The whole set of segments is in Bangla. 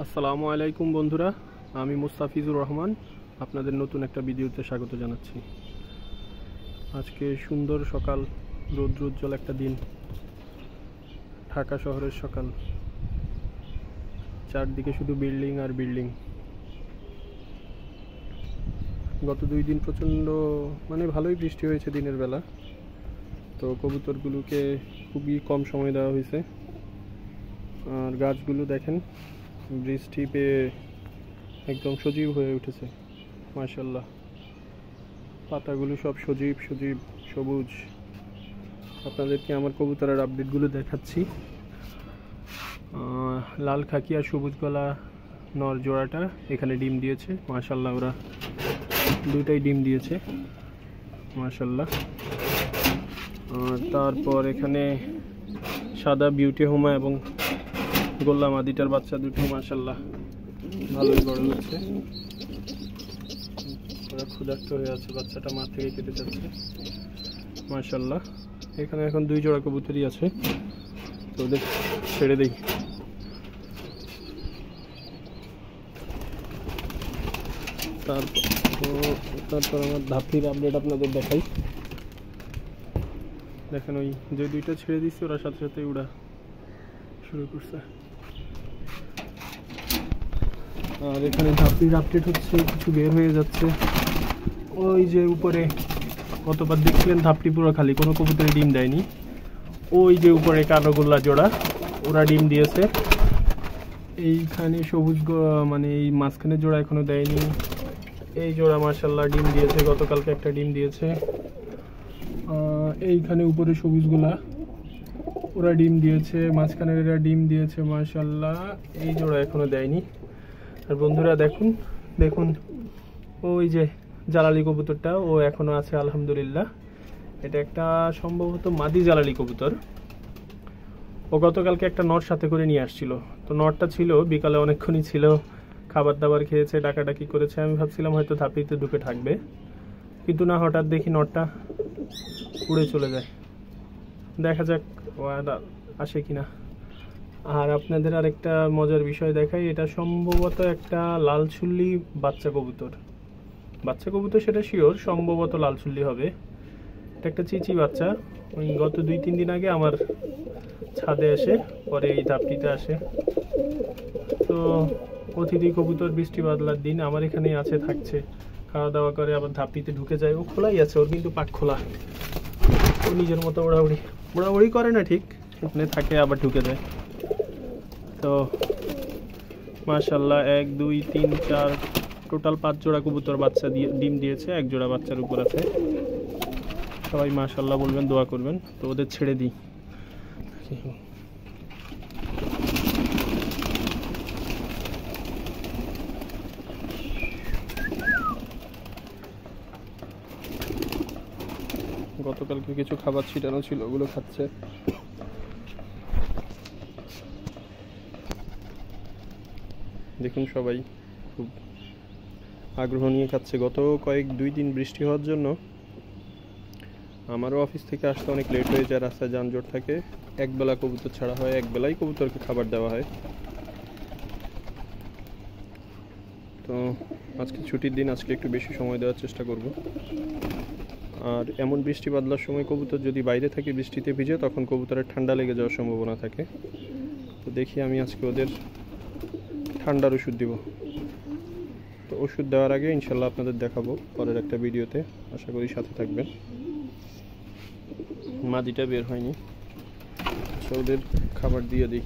আসসালামু আলাইকুম বন্ধুরা, আমি মুস্তাফিজুর রহমান আপনাদের নতুন একটা ভিডিওতে স্বাগত জানাচ্ছি। আজকে সুন্দর সকাল, রৌদ্রোজ্জ্বল একটা দিন, ঢাকা শহরের সকাল। চারদিকে শুধু বিল্ডিং আর বিল্ডিং। গত 2 দিন প্রচণ্ড ভালোই বৃষ্টি হয়েছে দিনের বেলা, তো কবুতরগুলোকে খুবই কম সময় দেওয়া হয়েছে। আর গাছগুলো দেখেন বৃষ্টি পেয়ে একদম সজীব হয়ে উঠেছে, মাশাআল্লাহ। পাতাগুলো সব সজীব সজীব সবুজ। আপনাদেরকে আমার কবুতরের আপডেটগুলো দেখাচ্ছি। লাল খাকি আর সবুজ গলা নর জোড়াটা এখানে ডিম দিয়েছে, মাশাআল্লাহ। ওরা দুটাই ডিম দিয়েছে, মাশাআল্লাহ। তারপর এখানে সাদা বিউটি হোমা এবং গোল্লা মাদিটার বাচ্চা দুটো মাশাআল্লাহ ভালোই বড় হচ্ছে। ওরা ক্ষুধার্ত হয়ে আছে, বাচ্চাটা মা থেকে কেটে যাচ্ছে, মাশাআল্লাহ। এখানে এখন 2 জোড়া কবুতরই আছে, তো ওদের ছেড়ে দেই। তারপর আমার ধাপির আপডেট আপনাদের দেখাই। দেখেন ওই যে 2টা ছেড়ে দিচ্ছি, ওরা সাথে সাথে উড়া শুরু করছে। আর এখানে ধাপির আপডেট হচ্ছে, কিছু বের হয়ে যাচ্ছে। ওই যে উপরে কতবার দেখছিলেন ধাপটি পুরো খালি, কোনো কবুতরে ডিম দেয়নি। ওই যে উপরে কালো গোল্লা জোড়া, ওরা ডিম দিয়েছে। এইখানে সবুজ এই মাঝখানে জোড়া এখনো দেয়নি। এই জোড়া মাশাআল্লাহ ডিম দিয়েছে, গতকালকে একটা ডিম দিয়েছে। এইখানে উপরে সবুজগুলা ওরা ডিম দিয়েছে, মাঝখানে এরা ডিম দিয়েছে, মাশাআল্লাহ। এই জোড়া এখনো দেয়নি। আর বন্ধুরা দেখুন দেখুন, ওই যে জালালি কবুতরটা, ও এখনো আছে আলহামদুলিল্লাহ। এটা একটা সম্ভবত মাদি জালালি কবুতর। ও গতকালকে একটা নট সাথে করে নিয়ে আসছিল, তো নটটা ছিল বিকালে অনেকক্ষণই ছিল, খাবার দাবার খেয়েছে, ডাকাডাকি করেছে। আমি ভাবছিলাম হয়তো ধাপিতে ঢুকে থাকবে, কিন্তু না, হঠাৎ দেখি নটটা উড়ে চলে যায়। দেখা যাক ও আসে কিনা। আর আপনাদের আরেকটা মজার বিষয় দেখাই, এটা সম্ভবত একটা লাল চুল্লি বাচ্চা কবুতর। সেটা শিওর, সম্ভবত লাল চুল্লি হবে। এটা একটা চিচি বাচ্চা। ওই গত 2-3 দিন আগে আমার ছাদে আসে, পরে এই ধাপটিতে আসে। তো অতিথি কবুতর বৃষ্টি বাদলার দিন আমার এখানেই আছে, থাকছে, খাওয়া দাওয়া করে, আবার ধাপটিতে ঢুকে যায়। ও খোলাই আছে, ওর কিন্তু পাক খোলা। ও নিজের মতো ওড়াউড়ি করে না, ঠিক এখানে থাকে, আবার ঢুকে যায়। তো মাশাআল্লাহ 1 2 3 4 টোটাল 5 জোড়া কবুতর বাচ্চা ডিম দিয়েছে, 1 জোড়া বাচ্চার উপর আছে। সবাই মাশাআল্লাহ বলবেন, দোয়া করবেন। তো ওদের ছেড়ে দিই। গতকালকে কিছু খাবার ছিটানো ছিল, ওগুলো খাচ্ছে। দেখুন সবাই খুব আগ্রহ নিয়ে খাচ্ছে। গত 2 দিন বৃষ্টি হওয়ার জন্য আমারও অফিস থেকে আসতে অনেক লেট হয়ে যায়, রাস্তায় যানজট থাকে। একবেলা কবুতর ছাড়া হয়, একবেলাই কবুতরকে খাবার দেওয়া হয়। তো আজকে ছুটির দিন, আজকে একটু বেশি সময় দেওয়ার চেষ্টা করব। আর এমন বৃষ্টি বাদলার সময় কবুতর যদি বাইরে থাকে, বৃষ্টিতে ভিজে, তখন কবুতরের ঠান্ডা লেগে যাওয়ার সম্ভাবনা থাকে। তো দেখি আমি আজকে ওদের ঠান্ডার ওষুধ দিব। তো ওষুধ দেওয়ার আগে ইনশাল্লাহ আপনাদের দেখাবো পরের একটা ভিডিওতে, আশা করি সাথে থাকবেন। মাদিটা বের হয়নি, ওদের খাবার দিয়ে দিই।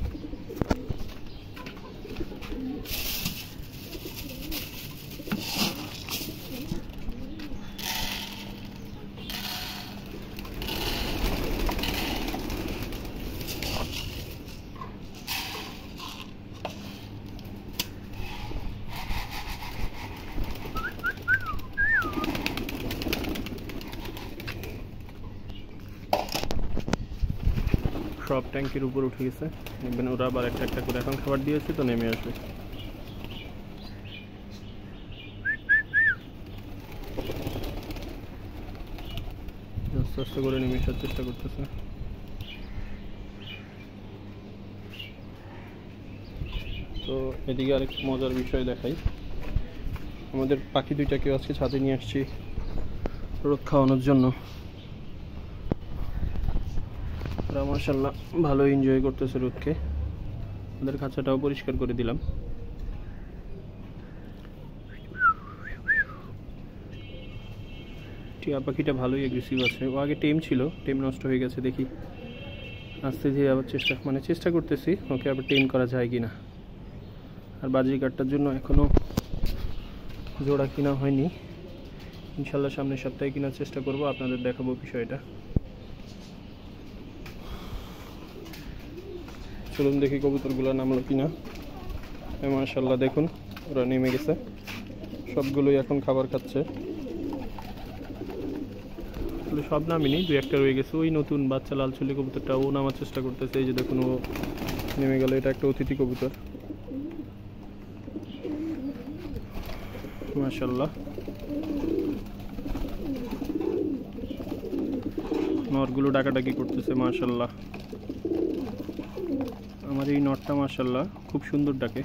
সব ট্যাঙ্কের উপর উঠে গেছে, দেখবেন ওরা আবার একটা একটা করে এখন খাবার দিয়েছে, তো নেমে আসবে। আস্তে আস্তে করে নেমে আসার চেষ্টা করতেছে। তো এদিকে আরেকটা মজার বিষয় দেখাই, আমাদের পাখি দুইটাকেও আজকে ছাদে নিয়ে আসছি রোদ খাওয়ানোর জন্য। ওরা মাশাআল্লাহ ভালো এনজয় করতেছে রোদকে। ওদের খাঁচাটাও পরিষ্কার করে দিলাম। টিয়া পাখিটা ভালোই অ্যাগ্রেসিভ আছে, ও আগে টেম ছিল, টেম নষ্ট হয়ে গেছে। দেখি আস্তে ধীরে আবার চেষ্টা করতেছি ওকে আবার টেম করা যায় কিনা। আর বাজিকারটার জন্য এখনো জোড়া কিনা হয়নি, ইনশাল্লাহ সামনের সপ্তাহে কেনার চেষ্টা করব, আপনাদের দেখাবো বিষয়টা। চলুন দেখি কবুতরগুলো নামলো কিনা। মাশাআল্লাহ দেখুন ওরা নেমে গেছে, সবগুলোই এখন খাবার খাচ্ছে। সব নামিনি, দু একটা রয়ে গেছে। ওই নতুন বাচ্চা লাল চুলি কবুতরটা ও নামার চেষ্টা করতেছে, এই যে দেখুন ও নেমে গেল। এটা একটা অতিথি কবুতর মাশাআল্লাহ। নরগুলো ডাকাডাকি করতেছে মাশাআল্লাহ। আমার এই নটটা মাশাআল্লাহ খুব সুন্দর ডাকে।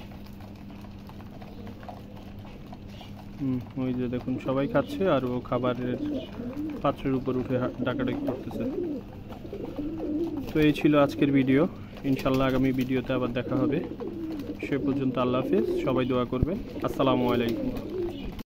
ওই যে দেখুন সবাই খাচ্ছে আর ও খাবারের পাত্রের উপর উঠে ডাকাডাকি করতেছে। তো এই ছিল আজকের ভিডিও, ইনশাল্লাহ আগামী ভিডিওতে আবার দেখা হবে। সে পর্যন্ত আল্লাহ হাফেজ, সবাই দোয়া করবেন। আসসালামু আলাইকুম।